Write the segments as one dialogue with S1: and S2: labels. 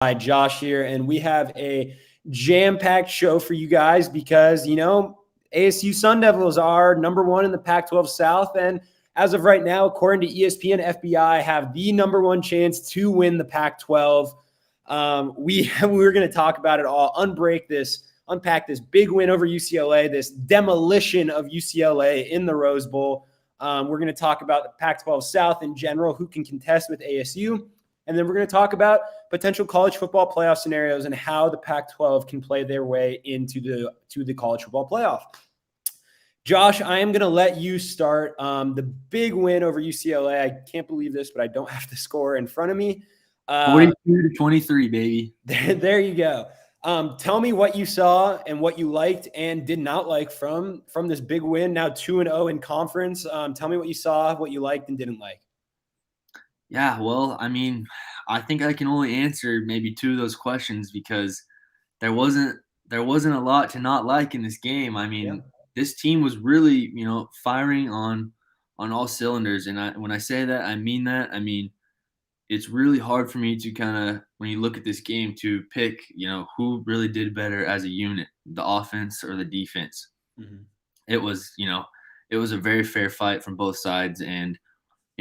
S1: Hi, Josh here, and we have a jam-packed show for you guys because, ASU Sun Devils are number one in the Pac-12 South, and as of right now, according to ESPN, FBI have the number one chance to win the Pac-12. We're going to talk about it all, unpack this big win over UCLA, this demolition of UCLA in the Rose Bowl. We're going to talk about the Pac-12 South in general, who can contest with ASU. And then we're going to talk about potential college football playoff scenarios and how the Pac-12 can play their way into the college football playoff. Josh, I am going to let you start. The big win over UCLA. I can't believe this, but I don't have the score in front of me.
S2: 42-23, baby.
S1: There you go. Tell me what you saw and what you liked and did not like from this big win. Now 2-0 in conference. Tell me what you saw, what you liked and didn't like.
S2: Yeah, well, I think I can only answer maybe two of those questions because there wasn't a lot to not like in this game. This team was really, firing on all cylinders, and when I say that, I mean that. It's really hard for me to kind of, when you look at this game, to pick, who really did better as a unit, the offense or the defense.
S1: Mm-hmm.
S2: It was a very fair fight from both sides, and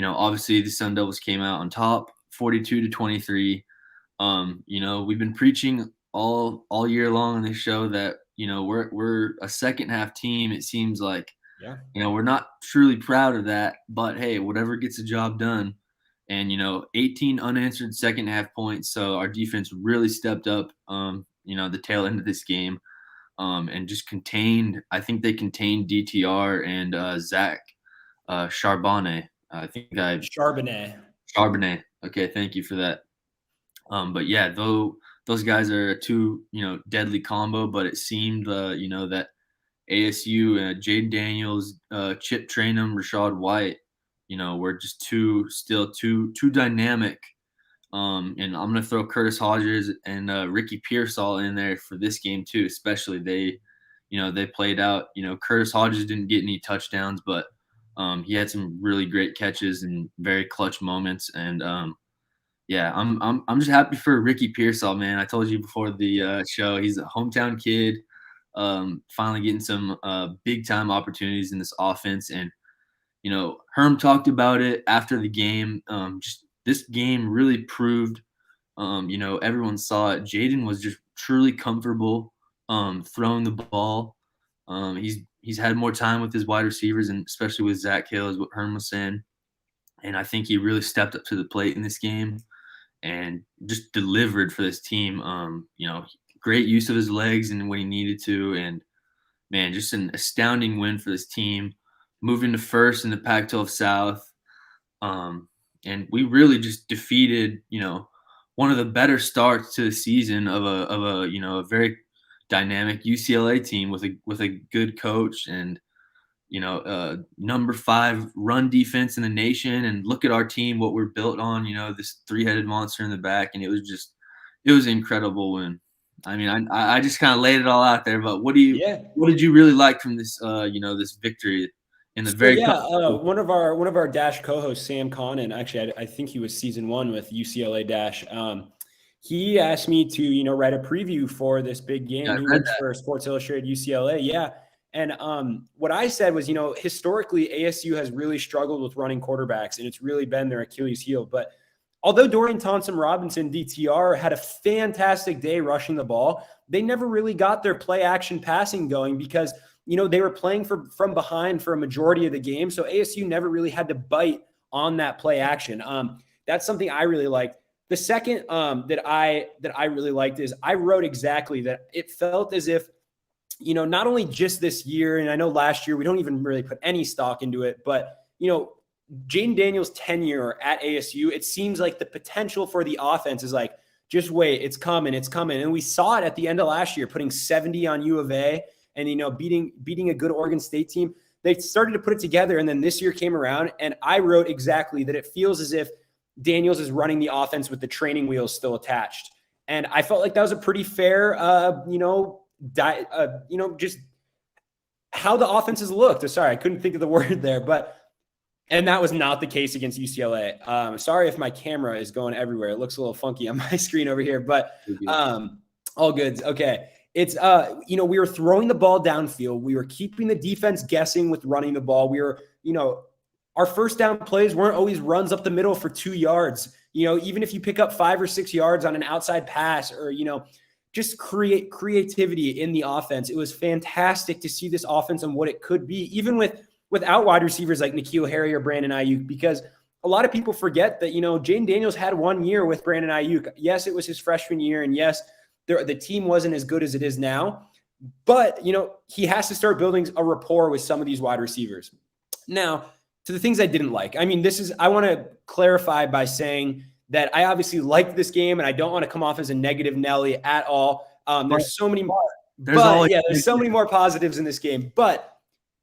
S2: obviously the Sun Devils came out on top, 42-23. We've been preaching all year long on this show that we're a second half team. It seems like, we're not truly proud of that, but hey, whatever gets the job done. And 18 unanswered second half points. So our defense really stepped up. The tail end of this game, and just contained. I think they contained DTR and Zach Charbonnet. Charbonnet. Okay, thank you for that. But yeah, those guys are a two, deadly combo. But it seemed, that ASU, Jaden Daniels, Chip Trainum, Rashad White, we're just too dynamic. And I'm gonna throw Curtis Hodges and Ricky Pearsall in there for this game too. Especially they played out. Curtis Hodges didn't get any touchdowns, but he had some really great catches and very clutch moments. And I'm just happy for Ricky Pearsall, man. I told you before the show, he's a hometown kid, finally getting some big time opportunities in this offense. And Herm talked about it after the game. Just this game really proved, everyone saw it. Jaden was just truly comfortable throwing the ball. He's had more time with his wide receivers, and especially with Zach Hill, is what Herm was saying. And I think he really stepped up to the plate in this game and just delivered for this team. Great use of his legs and when he needed to. And, man, just an astounding win for this team. Moving to first in the Pac-12 South. And we really just defeated, one of the better starts to the season of a very dynamic UCLA team with a good coach and number 5 run defense in the nation. And look at our team, what we're built on, this 3-headed monster in the back. And it was an incredible win. I just kind of laid it all out there, but what did you really like from this, this victory in the
S1: one of our Dash co-hosts, Sam Connon, actually, I think he was season 1 with UCLA Dash. He asked me to, write a preview for this big game. He works for Sports Illustrated UCLA. Yeah. And what I said was, historically, ASU has really struggled with running quarterbacks, and it's really been their Achilles heel. But although Dorian Thompson-Robinson, DTR, had a fantastic day rushing the ball, they never really got their play-action passing going because, they were playing from behind for a majority of the game. So ASU never really had to bite on that play action. That's something I really liked. The second that I really liked is I wrote exactly that it felt as if, not only just this year, and I know last year we don't even really put any stock into it, but, Jaden Daniels' tenure at ASU, it seems like the potential for the offense is like, just wait, it's coming. And we saw it at the end of last year, putting 70 on U of A and, beating a good Oregon State team. They started to put it together, and then this year came around, and I wrote exactly that it feels as if Daniels is running the offense with the training wheels still attached. And I felt like that was a pretty fair, just how the offenses looked. Sorry, I couldn't think of the word there, but And that was not the case against UCLA. Sorry if my camera is going everywhere. It looks a little funky on my screen over here, but all good. Okay. It's, we were throwing the ball downfield. We were keeping the defense guessing with running the ball. We were, our first down plays weren't always runs up the middle for 2 yards. Even if you pick up 5 or 6 yards on an outside pass or, just create creativity in the offense. It was fantastic to see this offense and what it could be, even without wide receivers like N'Keal Harry or Brandon Ayuk, because a lot of people forget that, Jaden Daniels had 1 year with Brandon Ayuk. Yes, it was his freshman year. And yes, the team wasn't as good as it is now, but, he has to start building a rapport with some of these wide receivers. Now, to the things I didn't like. I mean, I want to clarify by saying that I obviously liked this game and I don't want to come off as a negative Nelly at all. There's so many more. There's so many more positives in this game, but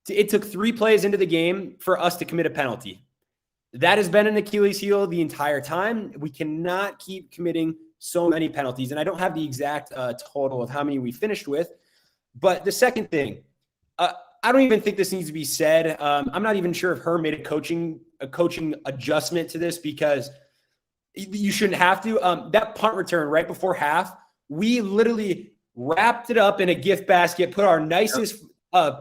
S1: it took 3 plays into the game for us to commit a penalty. That has been an Achilles heel the entire time. We cannot keep committing so many penalties. And I don't have the exact total of how many we finished with. But the second thing, I don't even think this needs to be said. I'm not even sure if Herm made a coaching adjustment to this because you shouldn't have to. That punt return right before half, we literally wrapped it up in a gift basket, put our nicest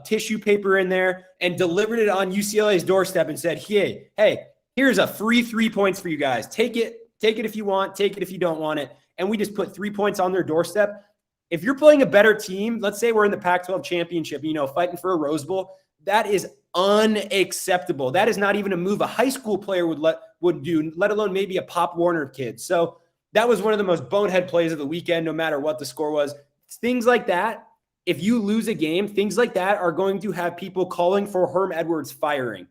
S1: tissue paper in there, and delivered it on UCLA's doorstep and said, hey, here's a free 3 points for you guys. Take it if you want, take it if you don't want it. And we just put 3 points on their doorstep. If you're playing a better team, let's say we're in the Pac-12 championship, fighting for a Rose Bowl, that is unacceptable. That is not even a move a high school player would do, let alone maybe a Pop Warner kid. So that was one of the most bonehead plays of the weekend, no matter what the score was. Things like that, if you lose a game, things like that are going to have people calling for Herm Edwards firing.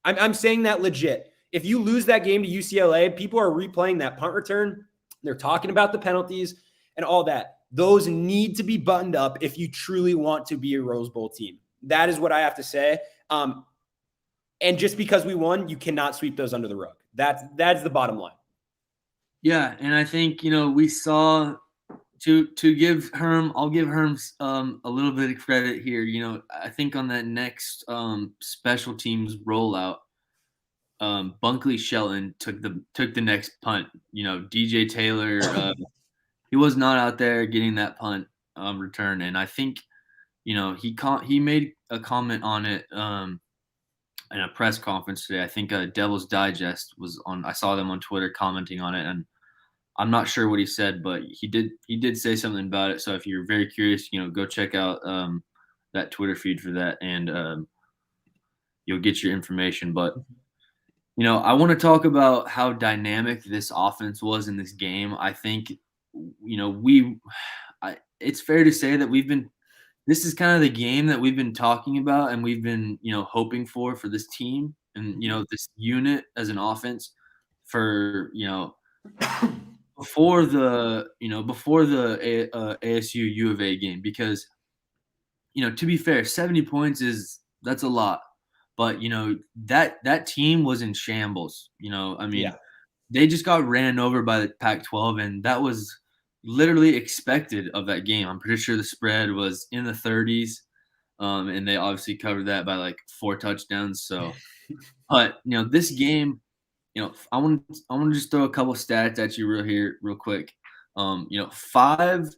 S1: I'm saying that legit. If you lose that game to UCLA, people are replaying that punt return. They're talking about the penalties and all that. Those need to be buttoned up if you truly want to be a Rose Bowl team. That is what I have to say. And just because we won, you cannot sweep those under the rug. That's the bottom line.
S2: Yeah, and I think, we saw to give Herm, I'll give Herm a little bit of credit here. I think on that next special teams rollout, Bunkley Shelton took the next punt. DJ Taylor, he was not out there getting that punt return, and I think he made a comment on it in a press conference today. I think Devil's Digest was on. I saw them on Twitter commenting on it, and I'm not sure what he said, but he did say something about it. So if you're very curious, go check out that Twitter feed for that, and you'll get your information. But I want to talk about how dynamic this offense was in this game. I think it's fair to say that this is kind of the game that we've been talking about and we've been, hoping for this team and, this unit as an offense for, before the ASU U of A game, because, to be fair, 70 points that's a lot, but, that team was in shambles, They just got ran over by the Pac-12, and that was literally expected of that game. I'm pretty sure the spread was in the 30s, and they obviously covered that by like 4 touchdowns. So, but this game, I want to just throw a couple stats at you real quick. 5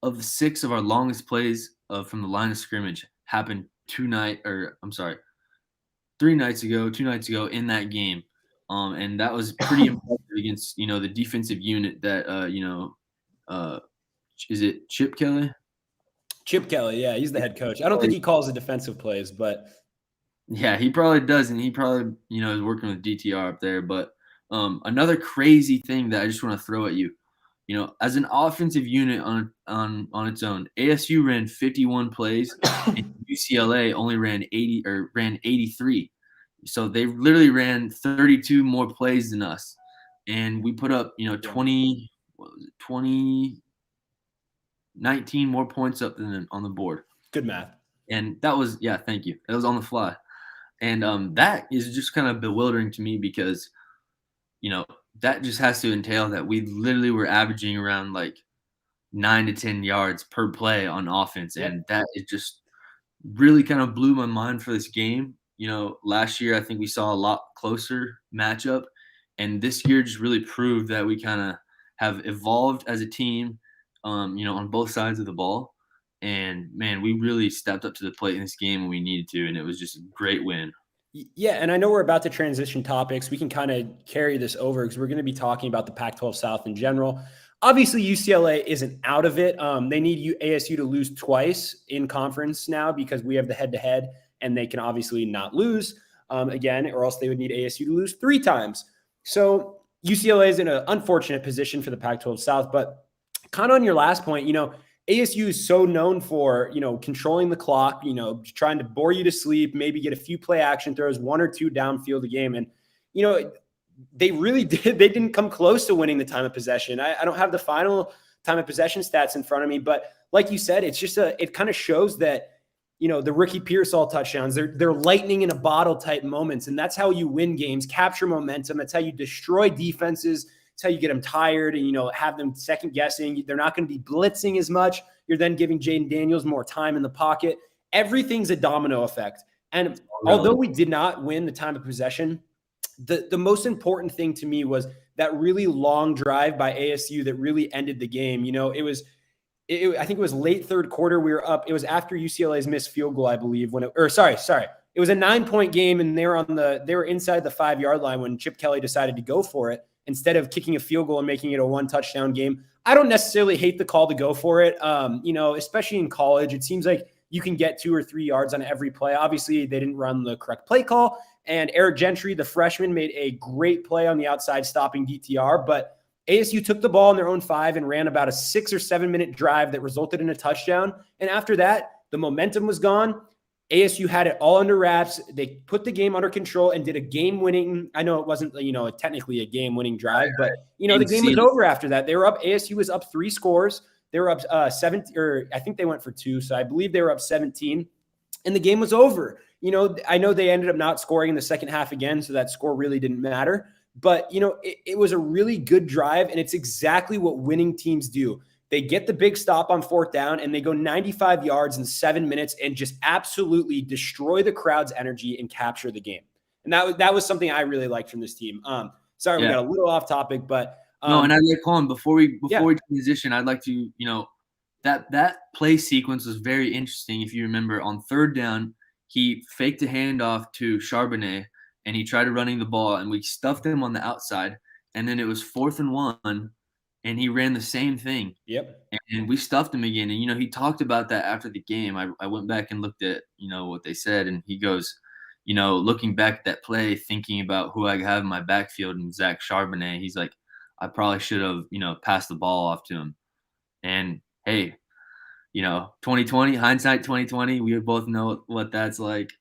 S2: of the 6 of our longest plays from the line of scrimmage happened 2 nights ago in that game. And that was pretty impressive against, the defensive unit that, is it Chip Kelly?
S1: Chip Kelly, yeah, he's the head coach. I don't think he calls the defensive plays, but
S2: yeah, he probably doesn't. He probably, is working with DTR up there. But another crazy thing that I just want to throw at you, as an offensive unit on its own, ASU ran 51 plays, and UCLA only ran 83. So they literally ran 32 more plays than us, and we put up 19 more points up than on the board.
S1: Good math.
S2: And that was thank you. That was on the fly, and that is just kind of bewildering to me because that just has to entail that we literally were averaging around like 9 to 10 yards per play on offense, and that it just really kind of blew my mind for this game. last year I think we saw a lot closer matchup, and this year just really proved that we kind of have evolved as a team, on both sides of the ball. And man, we really stepped up to the plate in this game when we needed to, and it was just a great win.
S1: Yeah, and I know we're about to transition topics. We can kind of carry this over because we're going to be talking about the Pac-12 South in general. Obviously, UCLA isn't out of it. They need ASU to lose twice in conference now because we have the head-to-head, and they can obviously not lose again, or else they would need ASU to lose 3 times. So UCLA is in an unfortunate position for the Pac-12 South. But kind of on your last point, ASU is so known for, controlling the clock, trying to bore you to sleep, maybe get a few play action throws, 1 or 2 downfield a game. And, they really did. They didn't come close to winning the time of possession. I don't have the final time of possession stats in front of me, but like you said, it's just it kind of shows that, the Ricky Pearsall touchdowns, they're lightning in a bottle type moments. And that's how you win games, capture momentum. That's how you destroy defenses. It's how you get them tired and, have them second guessing. They're not going to be blitzing as much. You're then giving Jaden Daniels more time in the pocket. Everything's a domino effect. And although we did not win the time of possession, the most important thing to me was that really long drive by ASU that really ended the game. I think it was late third quarter. We were up. It was after UCLA's missed field goal, I believe, sorry. It was a 9-point game, and they were inside the 5-yard line when Chip Kelly decided to go for it instead of kicking a field goal and making it a 1-touchdown game. I don't necessarily hate the call to go for it. Especially in college, it seems like you can get 2 or 3 yards on every play. Obviously, they didn't run the correct play call, and Eric Gentry, the freshman, made a great play on the outside stopping DTR, but ASU took the ball in their own 5 and ran about a 6 or 7 minute drive that resulted in a touchdown. And after that, the momentum was gone. ASU had it all under wraps. They put the game under control and did a game-winning. I know it wasn't, technically a game-winning drive, but the game was over after that. They were up. ASU was up 3 scores. They were up 17, or I think they went for 2. So I believe they were up 17, and the game was over. I know they ended up not scoring in the second half again, so that score really didn't matter. But, it was a really good drive, and it's exactly what winning teams do. They get the big stop on 4th down, and they go 95 yards in 7 minutes and just absolutely destroy the crowd's energy and capture the game. And that was something I really liked from this team. Sorry, we got a little off topic, but
S2: no. And I'd like, hold on, before we transition, I'd like to, that play sequence was very interesting. If you remember, on 3rd down, he faked a handoff to Charbonnet, and he tried running the ball, and we stuffed him on the outside. And then it was 4th and 1, and he ran the same thing.
S1: Yep.
S2: And we stuffed him again. And, he talked about that after the game. I went back and looked at, what they said, and he goes, looking back at that play, thinking about who I have in my backfield and Zach Charbonnet, he's like, I probably should have, passed the ball off to him. And, hey, 2020, hindsight 2020, we both know what that's like.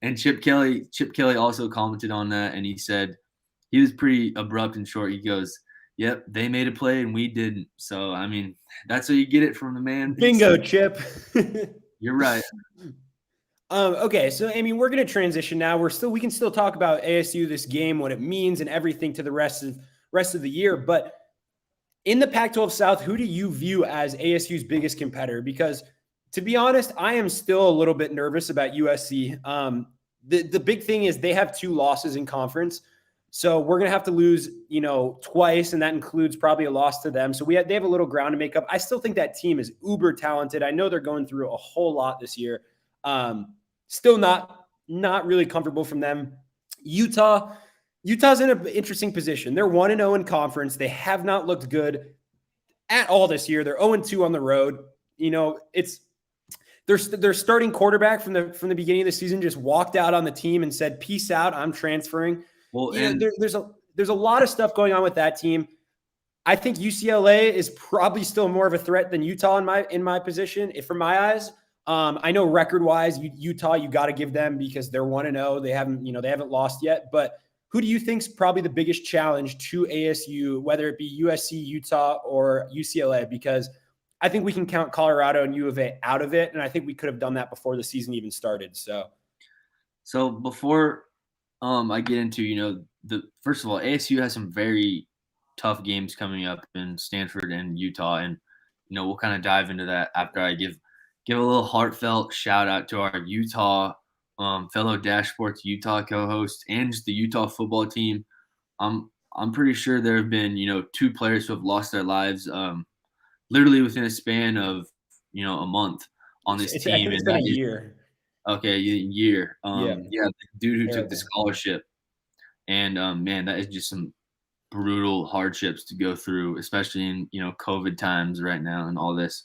S2: And Chip Kelly also commented on that, and he said he was pretty abrupt and short. He goes, yep, they made a play and we didn't. So, I mean, that's what you get it from the man.
S1: Bingo, Chip.
S2: You're right.
S1: Okay, so we're going to transition now. We can still talk about ASU, this game, what it means, and everything to the rest of the year. But in the Pac-12 South, who do you view as ASU's biggest competitor? Because to be honest, I am still a little bit nervous about USC. The big thing is they have 2 losses in conference. So we're going to have to lose, twice, and that includes probably a loss to them. So they have a little ground to make up. I still think that team is uber talented. I know they're going through a whole lot this year. Still not really comfortable from them. Utah's in an interesting position. They're 1-0 in conference. They have not looked good at all this year. They're 0-2 on the road. Their starting quarterback from the beginning of the season just walked out on the team and said, "Peace out, I'm transferring." Well, there's a lot of stuff going on with that team. I think UCLA is probably still more of a threat than Utah in my position, from my eyes. I know record-wise, Utah, you got to give them because they're 1-0. They haven't lost yet. But who do you think is probably the biggest challenge to ASU, whether it be USC, Utah, or UCLA? Because I think we can count Colorado and U of A out of it, and I think we could have done that before the season even started.
S2: So before I get into first of all, ASU has some very tough games coming up in Stanford and Utah, and we'll kind of dive into that after I give a little heartfelt shout out to our Utah fellow Dash Sports Utah co-host, and just the Utah football team. I'm pretty sure there have been, two players who have lost their lives literally within a span of, a month on this
S1: I
S2: team,
S1: think it's
S2: and
S1: been
S2: that
S1: a
S2: is
S1: year.
S2: okay, a year.
S1: Yeah.
S2: Yeah, the dude who took the
S1: Terrible.
S2: scholarship, and man, that is just some brutal hardships to go through, especially in COVID times right now and all this.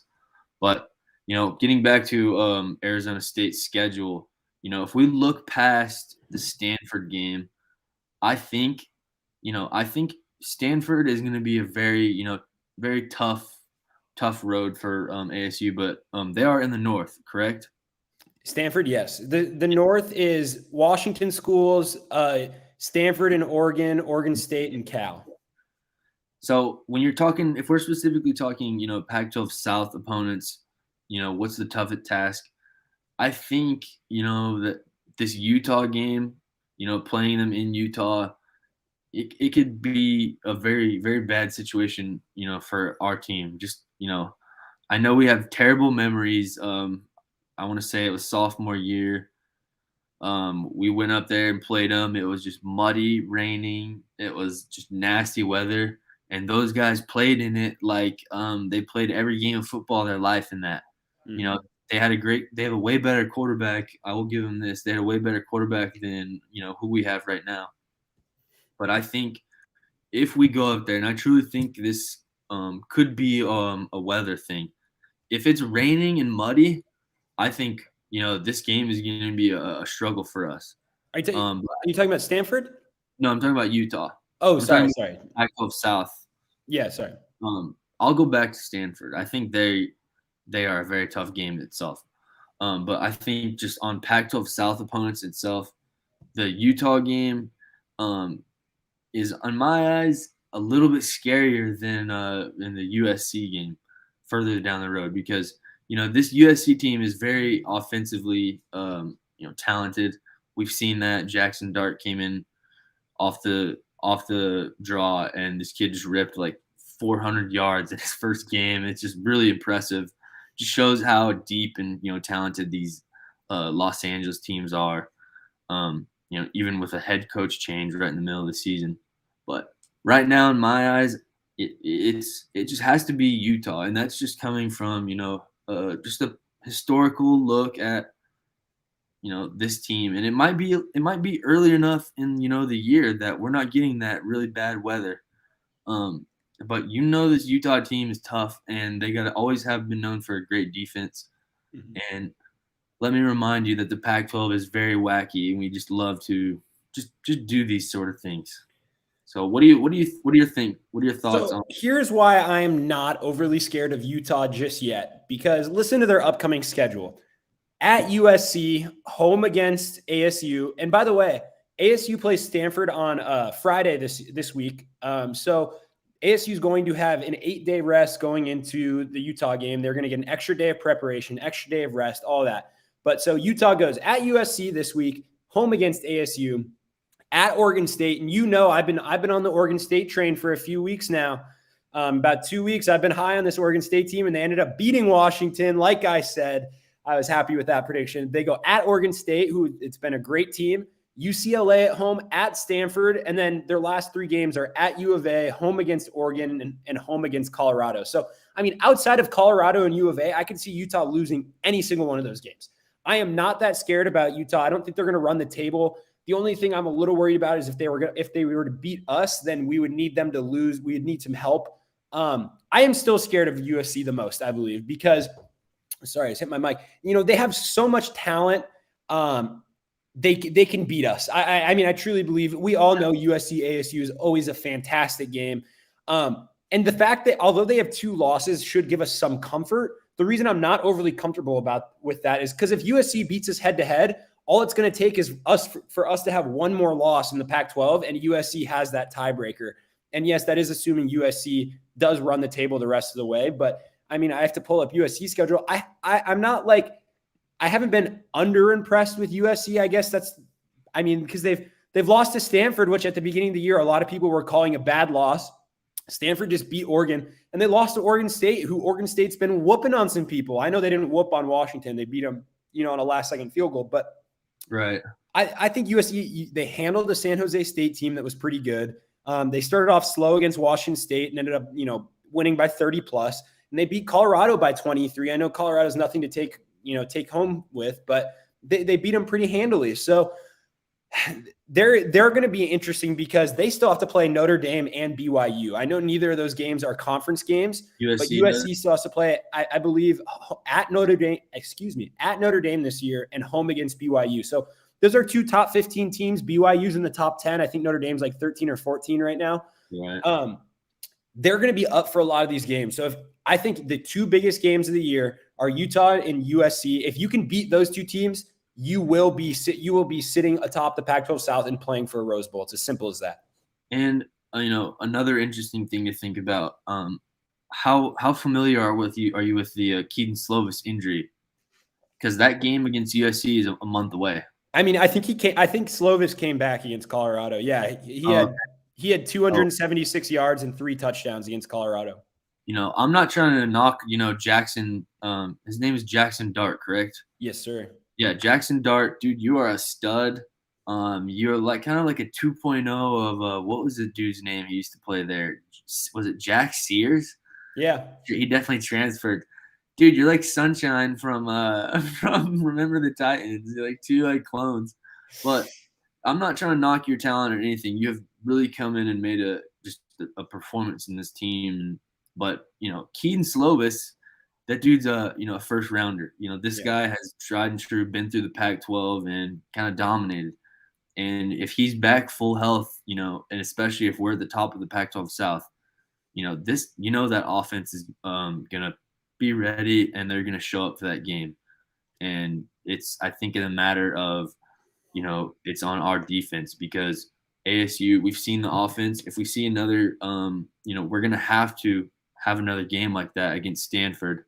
S2: But getting back to Arizona State's schedule, if we look past the Stanford game, I think, I think Stanford is going to be a very, very tough road for ASU, but they are in the north, correct?
S1: Stanford, yes. The North is Washington schools, Stanford and Oregon State and Cal.
S2: So when you're talking, if we're specifically talking, Pac-12 South opponents, what's the toughest task? I think, that this Utah game, playing them in Utah, it could be a very, very bad situation, for our team. Just, I know we have terrible memories. I want to say it was sophomore year. We went up there and played them. It was just muddy, raining. It was just nasty weather. And those guys played in it like they played every game of football their life in that.
S1: Mm-hmm.
S2: They have a way better quarterback. I will give them this. They had a way better quarterback than, who we have right now. But I think if we go up there, and I truly think this could be a weather thing. If it's raining and muddy, I think this game is going to be a struggle for us.
S1: Are you talking about Stanford?
S2: No, I'm talking about Utah.
S1: Oh,
S2: I'm
S1: sorry.
S2: Pac-12 South.
S1: Yeah, sorry.
S2: I'll go back to Stanford. I think they are a very tough game itself. But I think just on Pac-12 South opponents itself, the Utah game is, in my eyes, a little bit scarier than the USC game further down the road, because this USC team is very offensively talented. We've seen that Jackson Dart came in off the draw, and this kid just ripped like 400 yards in his first game. It's just really impressive. Just shows how deep and talented these Los Angeles teams are. Even with a head coach change right in the middle of the season. But right now, in my eyes, it just has to be Utah, and that's just coming from just a historical look at this team, and it might be early enough in the year that we're not getting that really bad weather. But this Utah team is tough, and they always have been known for a great defense. Mm-hmm. And let me remind you that the Pac-12 is very wacky, and we just love to just do these sort of things. So what do you think? What are your thoughts on?
S1: Here's why I am not overly scared of Utah just yet, because listen to their upcoming schedule. At USC, home against ASU, and by the way, ASU plays Stanford on Friday this week. So ASU is going to have an 8-day rest going into the Utah game. They're going to get an extra day of preparation, extra day of rest, all that. But so Utah goes at USC this week, home against ASU, at Oregon State. And I've been on the Oregon State train for a few weeks now. About 2 weeks, I've been high on this Oregon State team, and they ended up beating Washington. Like I said, I was happy with that prediction. They go at Oregon State, who it's been a great team. UCLA at home, at Stanford, and then their last 3 games are at U of A, home against Oregon, and home against Colorado. So, I mean, outside of Colorado and U of A, I could see Utah losing any single one of those games. I am not that scared about Utah. I don't think they're going to run the table. The only thing I'm a little worried about is if they were to beat us, then we would need them to lose. We would need some help. I am still scared of USC the most, I believe, because sorry, I just hit my mic. They have so much talent. They can beat us. I mean, I truly believe we all know USC ASU is always a fantastic game. And the fact that although they have 2 losses should give us some comfort. The reason I'm not overly comfortable with that is because if USC beats us head to head, all it's going to take is for us to have 1 more loss in the Pac-12, and USC has that tiebreaker. And yes, that is assuming USC does run the table the rest of the way. But I mean, I have to pull up USC schedule. I'm not like, I haven't been under impressed with USC. I guess because they've lost to Stanford, which at the beginning of the year, a lot of people were calling a bad loss. Stanford just beat Oregon, and they lost to Oregon State, who Oregon State's been whooping on some people. I know they didn't whoop on Washington. They beat them, on a last-second field goal. But
S2: Right.
S1: I think USC, they handled the San Jose State team that was pretty good. They started off slow against Washington State and ended up, winning by 30 plus, and they beat Colorado by 23. I know Colorado's nothing to take home with, but they beat them pretty handily. So they're going to be interesting because they still have to play Notre Dame and BYU. I know neither of those games are conference games, but USC still has to play, I believe, at Notre Dame this year and home against BYU. So those are two top 15 teams. BYU's in the top 10. I think Notre Dame's like 13 or 14 right now.
S2: Right.
S1: They're going to be up for a lot of these games. So I think the two biggest games of the year are Utah and USC. If you can beat those two teams, you will be sitting atop the Pac-12 South and playing for a Rose Bowl. It's as simple as that.
S2: And another interesting thing to think about: how familiar are you with the Keaton Slovis injury? Because that game against USC is a month away.
S1: I mean, I think Slovis came back against Colorado. Yeah, he had 276 yards and 3 touchdowns against Colorado.
S2: I'm not trying to knock, Jackson. His name is Jackson Dart, correct?
S1: Yes, sir.
S2: Yeah, Jackson Dart, dude, you are a stud. You're like kind of like a 2.0 of what was the dude's name he used to play there? Was it Jack Sears?
S1: Yeah,
S2: he definitely transferred. Dude, you're like Sunshine from Remember the Titans. You're like two clones. But I'm not trying to knock your talent or anything. You have really come in and made a performance in this team. But Keaton Slovis, that dude's a first rounder. This guy has tried and true, been through the Pac-12 and kind of dominated. And if he's back full health, and especially if we're at the top of the Pac-12 South, that offense is gonna be ready and they're gonna show up for that game. And it's, I think, in a matter of, it's on our defense because ASU, we've seen the offense. If we see another, we're gonna have to have another game like that against Stanford,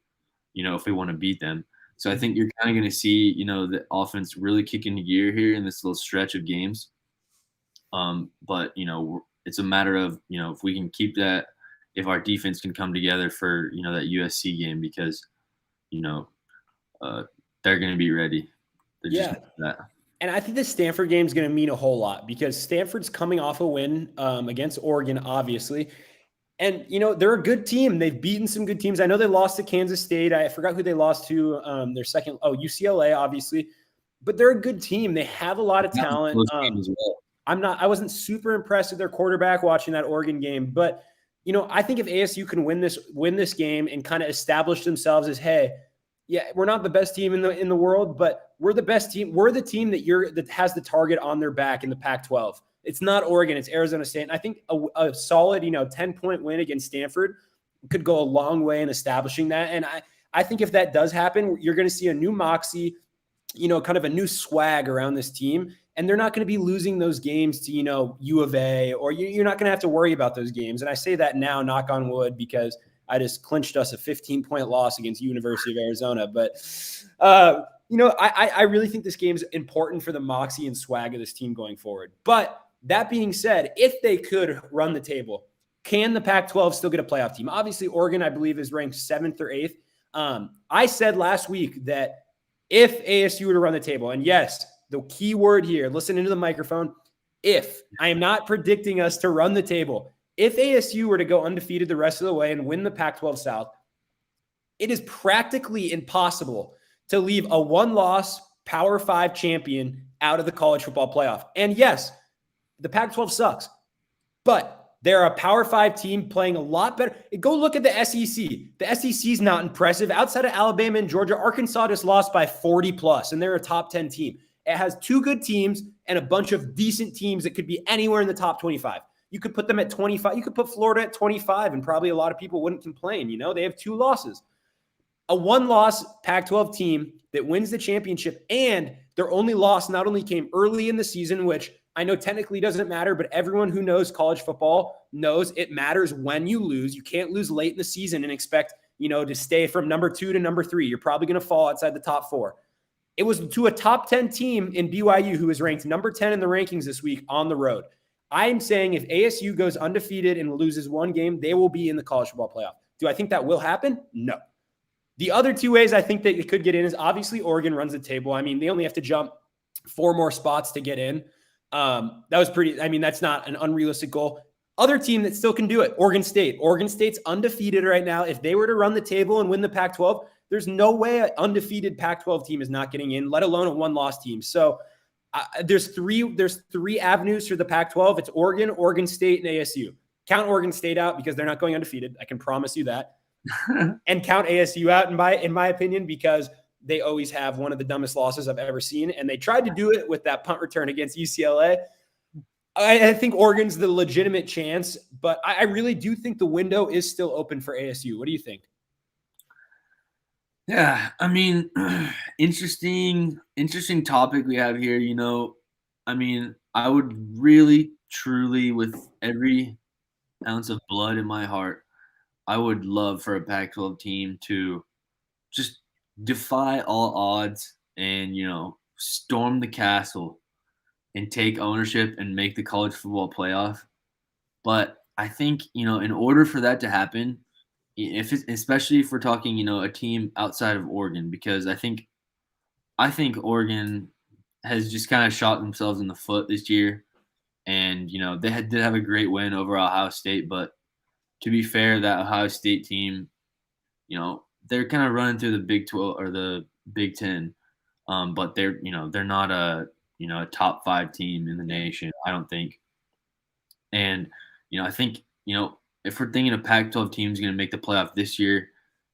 S2: if we want to beat them. So I think you're kind of going to see, the offense really kick into gear here in this little stretch of games. But, it's a matter of, if we can keep that, if our defense can come together for, that USC game because, they're going to be ready.
S1: Yeah. And I think the Stanford game is going to mean a whole lot because Stanford's coming off a win against Oregon, obviously. And, they're a good team. They've beaten some good teams. I know they lost to Kansas State. I forgot who they lost to. Their second, UCLA, obviously. But they're a good team. They have a lot of talent. I wasn't super impressed with their quarterback watching that Oregon game. But, I think if ASU can win this game and kind of establish themselves as, hey, yeah, we're not the best team in the world, but we're the best team. We're the team that has the target on their back in the Pac-12. It's not Oregon, it's Arizona State. And I think a solid, 10-point win against Stanford could go a long way in establishing that. And I think if that does happen, you're going to see a new moxie, kind of a new swag around this team. And they're not going to be losing those games to, U of A, or you're not going to have to worry about those games. And I say that now, knock on wood, because I just clinched us a 15-point loss against University of Arizona. But, I really think this game is important for the moxie and swag of this team going forward. But that being said, if they could run the table, can the Pac-12 still get a playoff team? Obviously, Oregon, I believe, is ranked 7th or 8th. I said last week that if ASU were to run the table, and yes, the key word here, listen into the microphone, if. I am not predicting us to run the table. If ASU were to go undefeated the rest of the way and win the Pac-12 South, it is practically impossible to leave a one-loss Power 5 champion out of the college football playoff. And yes, the Pac-12 sucks, but they're a Power 5 team playing a lot better. Go look at the SEC. The SEC is not impressive. Outside of Alabama and Georgia, Arkansas just lost by 40+, and they're a top 10 team. It has 2 good teams and a bunch of decent teams that could be anywhere in the top 25. You could put them at 25. You could put Florida at 25, and probably a lot of people wouldn't complain. They have 2 losses. A one-loss Pac-12 team that wins the championship, and their only loss not only came early in the season, which I know technically doesn't matter, but everyone who knows college football knows it matters when you lose. You can't lose late in the season and expect, to stay from number 2 to number 3. You're probably going to fall outside the top 4. It was to a top 10 team in BYU who is ranked number 10 in the rankings this week on the road. I'm saying if ASU goes undefeated and loses one game, they will be in the college football playoff. Do I think that will happen? No. The other 2 ways I think that it could get in is obviously Oregon runs the table. I mean, they only have to jump 4 more spots to get in. That was pretty, I mean, that's not an unrealistic goal. Other team that still can do it, Oregon State. Oregon State's undefeated right now. If they were to run the table and win the Pac-12, there's no way an undefeated Pac-12 team is not getting in, let alone a one-loss team. So there's three avenues for the Pac-12. It's Oregon, Oregon State, and ASU. Count Oregon State out because they're not going undefeated. I can promise you that. And count ASU out, in my opinion, because they always have one of the dumbest losses I've ever seen. And they tried to do it with that punt return against UCLA. I think Oregon's the legitimate chance, but I really do think the window is still open for ASU. What do you think?
S2: Yeah, I mean, interesting topic we have here. I mean, I would really, truly, with every ounce of blood in my heart, I would love for a Pac-12 team to just defy all odds and, storm the castle and take ownership and make the college football playoff. But I think, in order for that to happen, especially if we're talking, a team outside of Oregon, because I think Oregon has just kind of shot themselves in the foot this year. And, they did have a great win over Ohio State. But to be fair, that Ohio State team, they're kind of running through the Big 12 or the Big 10. But they're not a top 5 team in the nation, I don't think. And, I think, if we're thinking a Pac-12 team is going to make the playoff this year,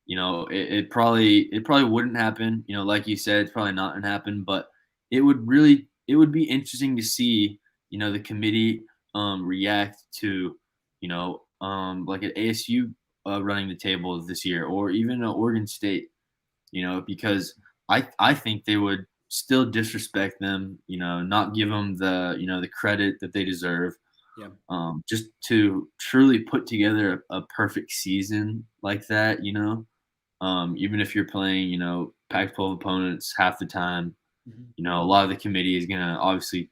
S2: it probably wouldn't happen. Like you said, it's probably not going to happen, but it would be interesting to see, the committee react to, like an ASU running the table this year, or even Oregon State, because I think they would still disrespect them, not give them the credit that they deserve. Yeah. Just to truly put together a perfect season like that, even if you're playing, Pac-12 opponents half the time, a lot of the committee is going to obviously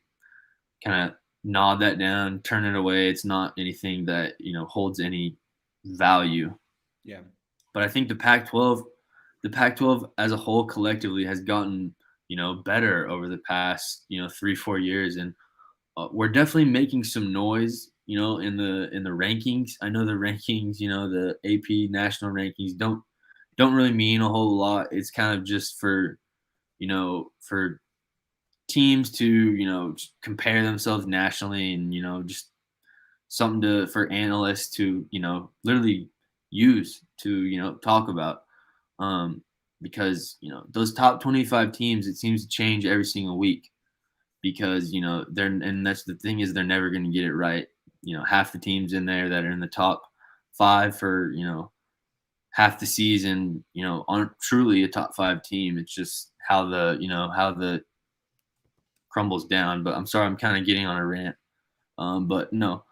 S2: kind of nod that down, turn it away. It's not anything that, holds any value.
S1: Yeah.
S2: But I think the Pac-12 as a whole collectively has gotten, better over the past, 3-4 years. And we're definitely making some noise, in the rankings. I know the rankings, the AP national rankings don't really mean a whole lot. It's kind of just for teams to, compare themselves nationally and, just something for analysts to, literally use to, talk about. Because, those top 25 teams, it seems to change every single week. Because that's the thing is they're never going to get it right. Half the teams in there that are in the top 5 for half the season, aren't truly a top 5 team. It's just how the crumbles down. But I'm sorry, I'm kind of getting on a rant. But no,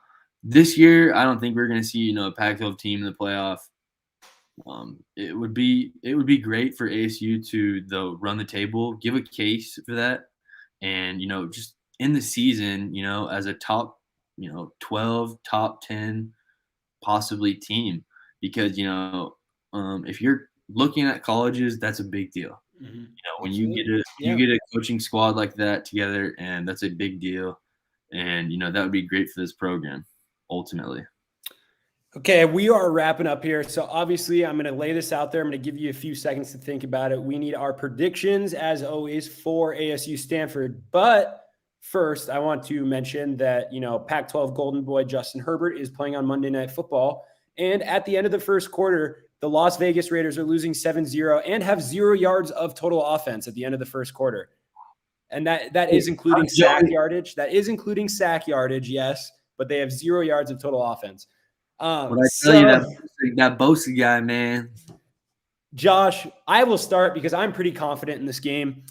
S2: this year I don't think we're going to see a Pac-12 team in the playoff. It would be great for ASU to though run the table, give a case for that. And, just in the season, as a top, 12, top 10, possibly team, because, if you're looking at colleges, that's a big deal.
S1: Mm-hmm.
S2: When you get a coaching squad like that together, and that's a big deal. And, that would be great for this program, ultimately.
S1: Okay, we are wrapping up here. So obviously I'm going to lay this out there. I'm going to give you a few seconds to think about it. We need our predictions, as always, for ASU Stanford. But first, I want to mention that, Pac-12 Golden Boy Justin Herbert is playing on Monday Night Football. And at the end of the first quarter, the Las Vegas Raiders are losing 7-0 and have 0 yards of total offense at the end of the first quarter. And that is including sack yardage. That is including sack yardage, yes. But they have 0 yards of total offense.
S2: But I tell you that Bosa guy, man.
S1: Josh, I will start because I'm pretty confident in this game.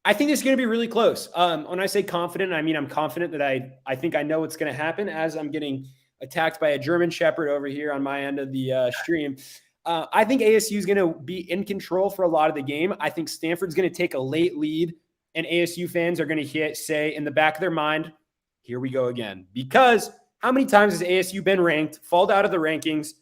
S1: I think it's going to be really close. When I say confident, I mean I'm confident that I think I know what's going to happen as I'm getting attacked by a German Shepherd over here on my end of the stream. I think ASU is going to be in control for a lot of the game. I think Stanford's going to take a late lead, and ASU fans are going to say in the back of their mind, here we go again. Because how many times has ASU been ranked, fall out of the rankings,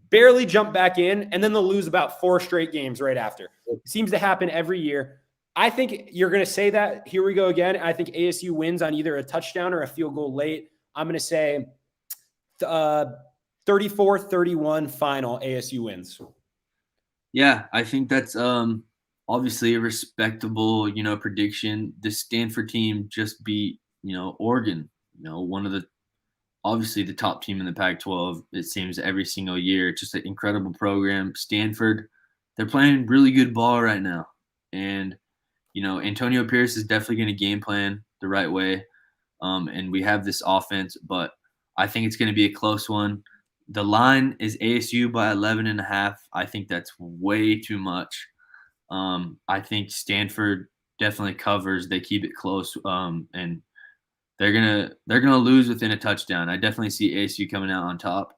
S1: barely jump back in, and then they'll lose about 4 straight games right after? It seems to happen every year. I think you're going to say that. Here we go again. I think ASU wins on either a touchdown or a field goal late. I'm going to say 34-31 final. ASU wins.
S2: Yeah, I think that's obviously a respectable, prediction. The Stanford team just beat, Oregon, one of the obviously the top team in the Pac-12. It seems every single year. It's just an incredible program. Stanford, they're playing really good ball right now, and Antonio Pierce is definitely going to game plan the right way. And we have this offense, but I think it's going to be a close one. The line is ASU by 11.5. I think that's way too much. I think Stanford definitely covers. They keep it close, and they're gonna lose within a touchdown. I definitely see ASU coming out on top.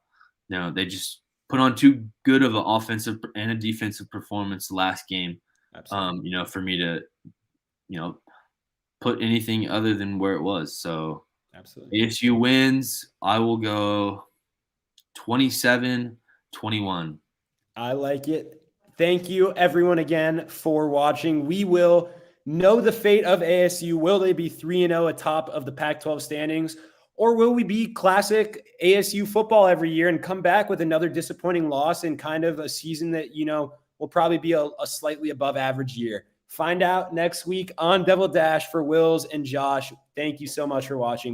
S2: They just put on too good of an offensive and a defensive performance last game.
S1: Absolutely.
S2: For me to, put anything other than where it was. So
S1: absolutely,
S2: ASU wins. I will go 27-21.
S1: I like it. Thank you, everyone, again for watching. We will know the fate of ASU. Will they be 3-0 atop of the Pac-12 standings, or will we be classic ASU football every year and come back with another disappointing loss in kind of a season that, will probably be a slightly above average year? Find out next week on Double Dash for Wills and Josh. Thank you so much for watching.